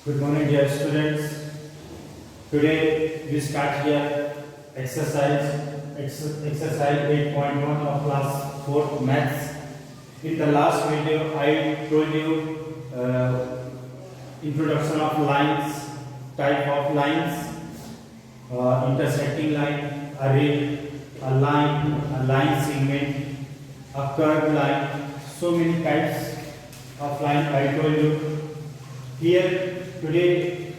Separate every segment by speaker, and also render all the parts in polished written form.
Speaker 1: Good morning, dear students. Today we start here exercise 8.1 of class 4 maths. In the last video, I told you introduction of lines, type of lines, intersecting line, array, a line segment, a curved line. So many types of line I told you. Here today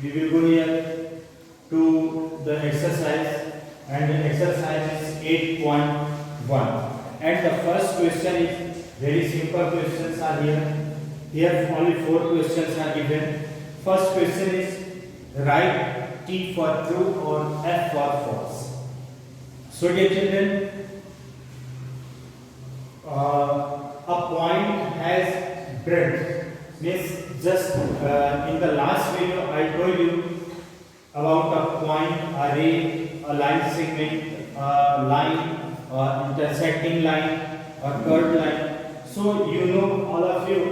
Speaker 1: we will go here to the exercise, and the exercise is 8.1, and the first question is very simple questions are here. Here only 4 questions are given. First question is write T for true or F for false. So dear children, a point has breadth, means just in the last video I told you about a point, array, a line segment, a line, intersecting line, a curved line. So you know, all of you,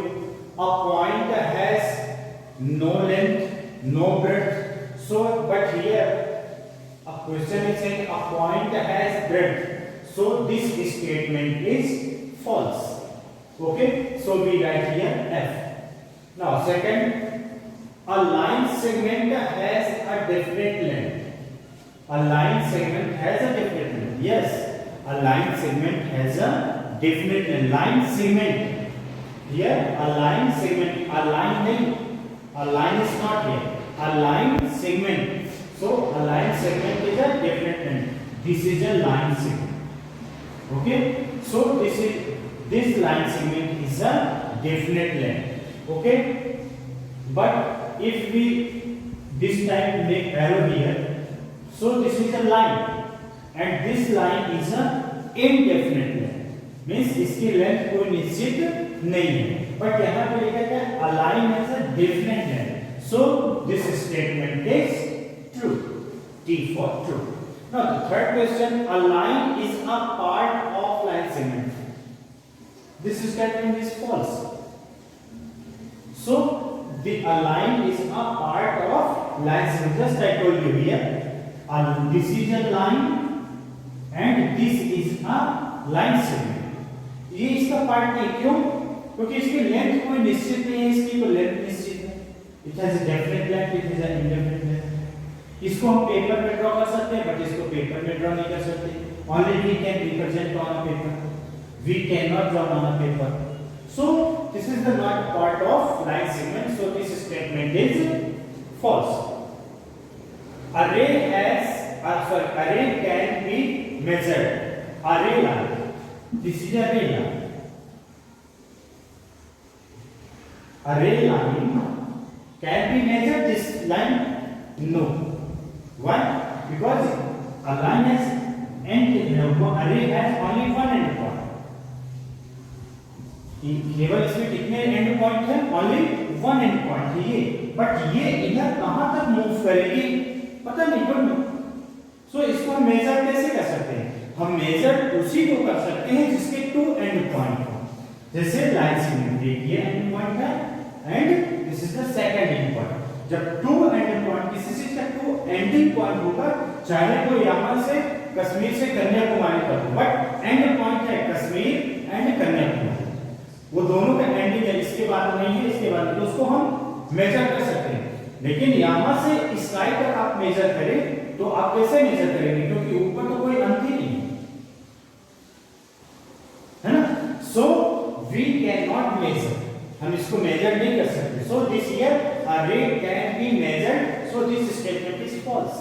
Speaker 1: a point has no length, no breadth. So but here a question is saying a point has breadth. So this statement is false. Okay, so we write here F. Now second, a line segment has a definite length. A line segment has a definite length. Yes, a line segment has a definite length. Line segment. Here a line segment, a line nahi. A line is not here. A line segment. So a line segment is a definite length. This is a line segment. Okay. So this line segment is a definite length. Okay, but if we this time make arrow here, so this is a line, and this line is a indefinite length, means इसकी length कोई निश्चित नहीं है, but यहाँ पे लिखा है a line has a definite length, so this statement is true. T for true. Now the third question, a line is a part of line segment. This statement is false. So the line is a part of line segment. Just I told you here, this is a line and this is a line segment. ये इसका part नहीं, क्यों? क्योंकि इसकी length कोई निश्चित नहीं है, इसकी तो लेंथ निश्चित है. It has a definite length, it has an indefinite length. इसको हम पेपर में ड्रॉ कर सकते हैं, बट इसको पेपर में ड्रॉ नहीं कर सकते. Only we can represent on a paper. We cannot draw on a paper. So this is the not part of line segment. So this statement is false. Array can be measured. Array line. This is array line. Array line can be measured. This line, no. Why? Because a line has array has only one end point. केवल इसमें कितने and point है? Only one and point है ये, but ये इधर कहां तक मूव करेगी पता नहीं, डोंट नो. सो इसको हम मेजर कैसे कर सकते हैं? हम मेजर उसी को कर सकते हैं जिसके 2 एंड पॉइंट हो. जैसे लाइन segment, ये एंड पॉइंट है and this is the second and point. जब 2 एंड पॉइंट किसी चीज का 2 एंडिंग पॉइंट होगा, चाहे वो यहां से कश्मीर से कन्याकुमारी तक हो, बट एंड पॉइंट है कश्मीर एंड कन्याकुमारी, वो दोनों का एंडिंग है, इसके बाद नहीं है, इसके बाद, तो उसको हम मेजर कर सकते हैं. लेकिन यहां से स्काई तक आप मेजर करें तो आप कैसे मेजर करेंगे? क्योंकि ऊपर तो कोई अंत ही नहीं है ना. So we can not measure, हम इसको मेजर नहीं कर सकते. So this here are can be measured, so this statement is false.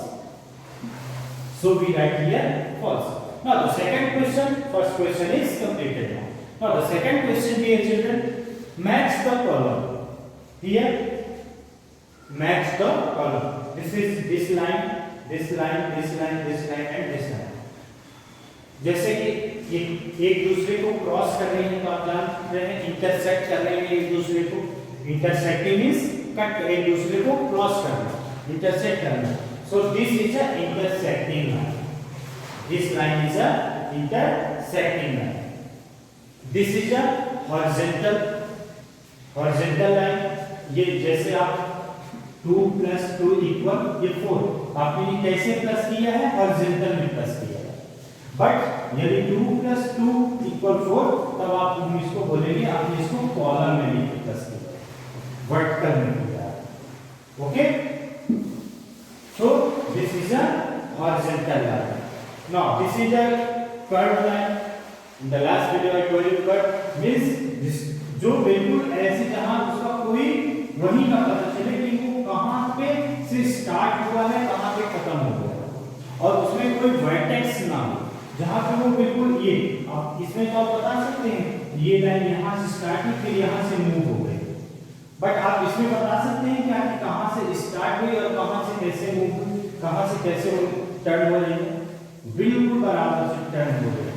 Speaker 1: So we write here false. Now the second question, first question is completed. Now the second question, dear children, match the column. Here, match the column. This is this line, this line, this line, this line, and this line. जैसे कि एक दूसरे को cross कर रहे हैं, तो आप जान रहे हैं इंटरसेक्ट कर रहे हैं एक दूसरे को. इंटरसेक्टिंग मींस कट, एक दूसरे को क्रॉस करना, इंटरसेक्ट करना. So this is a intersecting line. This line is a intersecting line. This is a horizontal line. ये जैसे आप 2 प्लस 2 इक्वल ये 4। आपने ये कैसे प्लस किया है? हॉरिजॉन्टल में प्लस किया है। बट यदि 2 प्लस 2 इक्वल 4 तब आप इसको बोलेंगे आपने इसको कॉलम में नहीं प्लस किया, वर्टिकल में किया। Okay, so this is a horizontal line. Now this is a curved line. In the last video I told you curve means this जो बिल्कुल ऐसे जहां उसका कोई वही ना पता चले कि वो कहां पे से स्टार्ट हुआ है कहां पे खत्म हो गया, और उसमें कोई वर्टेक्स ना हो, जहां पे वो बिल्कुल ये आप इसमें तो आप बता सकते हैं ये लाइन यहां से स्टार्ट हुई फिर यहां से मूव हो गई, बट आप इसमें बता सकते हैं क्या कि कहां से स्टार्ट हुई और कहां से कैसे मूव हुई, कहां से कैसे वो टर्न हो रही है? बिल्कुल बराबर से टर्न हो रही है।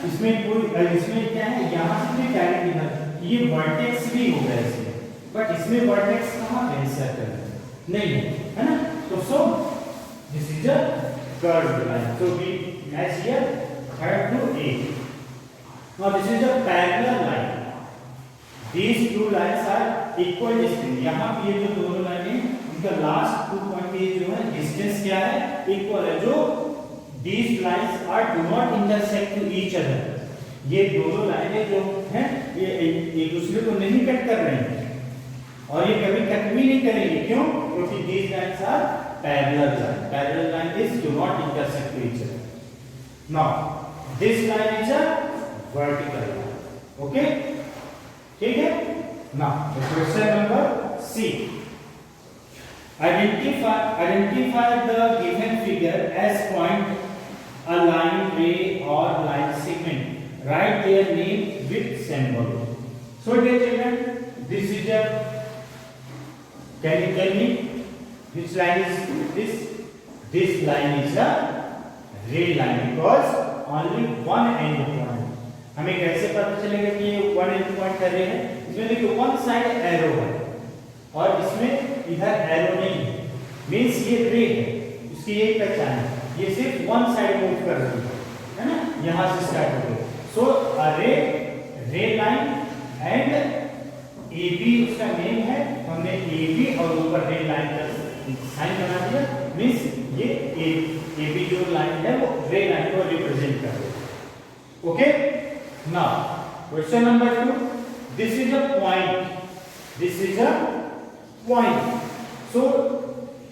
Speaker 1: इसमें कोई इसमें क्या है, यहां से भी डायरेक्ट इधर ये वर्टेक्स भी हो गया इसमें, बट इसमें वर्टेक्स कहां है? सर्कल नहीं है ना। तो so this is a curved line, so we match here third to A. Now this is a parallel line. These two lines are equal distance. यहाँ पे ये जो दोनों लाइनें उनका लास्ट 2 पॉइंट के जो है डिस्टेंस क्या है? इक्वल है। जो these lines are do not intersect to each other. ये दोनों लाइनें जो हैं ये एक दूसरे को नहीं कट कर रही हैं और ये कभी कट भी नहीं करेंगे। क्यों? क्योंकि these lines are parallel line. Parallel line is do not intersect to each other. Now this line is a vertical line. Okay? ठीक है? Now the question number C. Identify the given figure as point, a line, ray or line segment. Write their name with symbol. So dear children, this is a, can you tell me which line is this? This line is a ray line because only one end point. हमें कैसे पता चलेगा कि ये one and point कर रहे हैं? इसमें देखिए वन साइड एरो है और इसमें इधर एरो नहीं है, मींस ये रे है, इसकी यही पहचान है, ये सिर्फ वन साइड मूव कर रही है ना, यहां से स्टार्ट हो गई। सो अ रे लाइन एंड ए बी उसका नेम है, हमने ए बी और ऊपर रे लाइन का साइन बना दिया, मींस ये ए बी जो लाइन है वो रे लाइन को रिप्रेजेंट कर रही है। Okay, now question number 2, this is a point, this is a point. So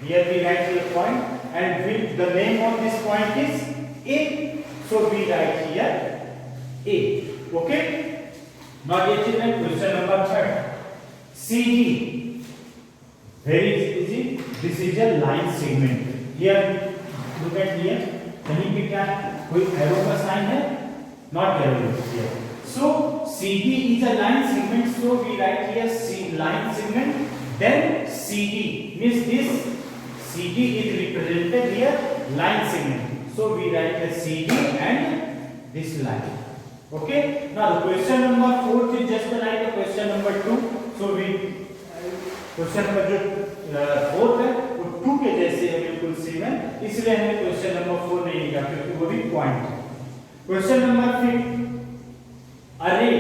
Speaker 1: here we write the point and with the name of this point is A. So we write here A. Okay. Now dear children, question number 3. CD. Very easy. This is a line segment. Here look at here. कहीं पे क्या कोई arrow का sign है? Not arrow here. So CD is a line segment, so we write here line segment, then CD means this CD is represented here line segment, so we write here CD and this line. Okay, now the question number 4 is just like the question number 2, so we question number जो 4 है वो 2 के जैसे है बिल्कुल same है, इसलिए हमने question number 4 नहीं लिखा क्योंकि वो भी point है। question number 5, array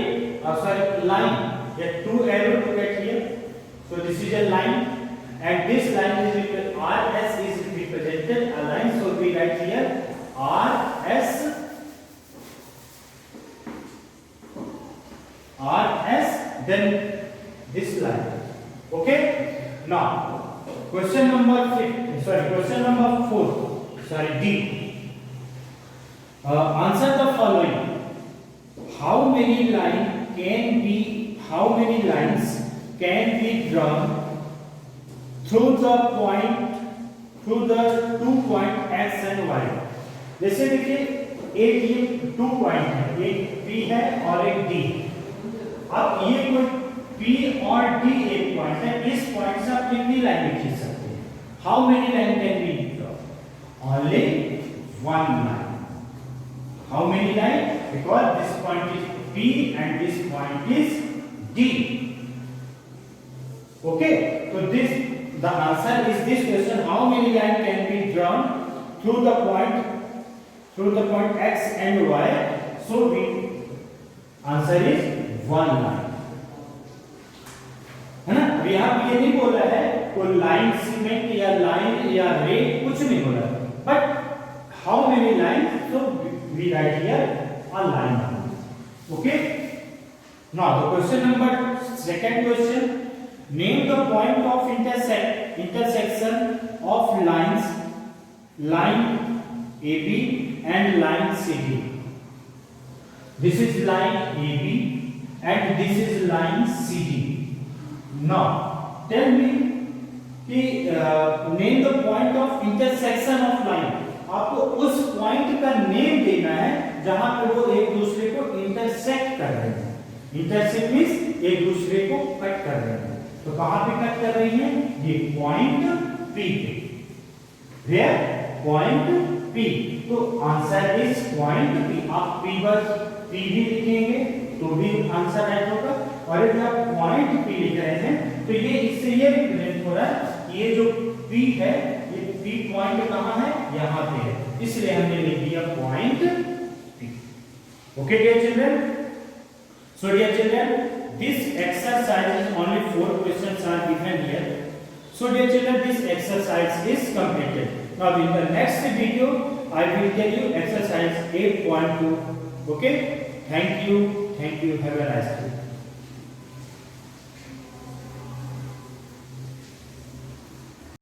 Speaker 1: line, there are two arrows to get here, so this is a line and this line is RS is represented a line, so we write here RS then this line. Okay, now question number 4, D. Answer the following. How many lines can be drawn through the 2 point X and Y? जैसे देखिए एक ये 2 point है, एक P है और एक D। अब ये कोई P और D एक पॉइंट है, इस पॉइंट से आप कितनी लाइन खींच सकते हैं? How many line can be drawn? Only one line. How many line? Because this point is P and this point is D. Okay, so the answer is this question: how many line can be drawn through the point X and Y? So answer is one line. है ना? We have ये नहीं बोला है कोई line cement या line या रे, कुछ नहीं बोला, but how many line, so we write here a line. Okay, now the question number second question, name the point of intersection of lines line AB and line CD. This is line AB and this is line CD. Now tell me कि name the point of intersection of line. आपको उस point का name देना है जहां पे वो एक दूसरे को इंटरसेक्ट कर रहे हैं. इंटरसेक्ट मींस एक दूसरे को कट कर रहे हैं. तो कहां पे कट कर रही हैं? ये पॉइंट P पे. वेयर? Point P. तो आंसर इज पॉइंट P. आप P बस P भी लिखेंगे तो भी आंसर राइट होगा. और यदि आप पॉइंट P लिख रहे हैं तो ये इससे ये रिप्रेजेंट हो रहा है कि ये जो P है, ये P पॉइंट कहां है? यहां पे है, इसलिए हमने लिख दिया point P. Okay dear children, so dear children, this exercise is only 4 questions are given here. So dear children, this exercise is completed. Now in the next video I will tell you exercise 8.2. okay, thank you, have a nice day.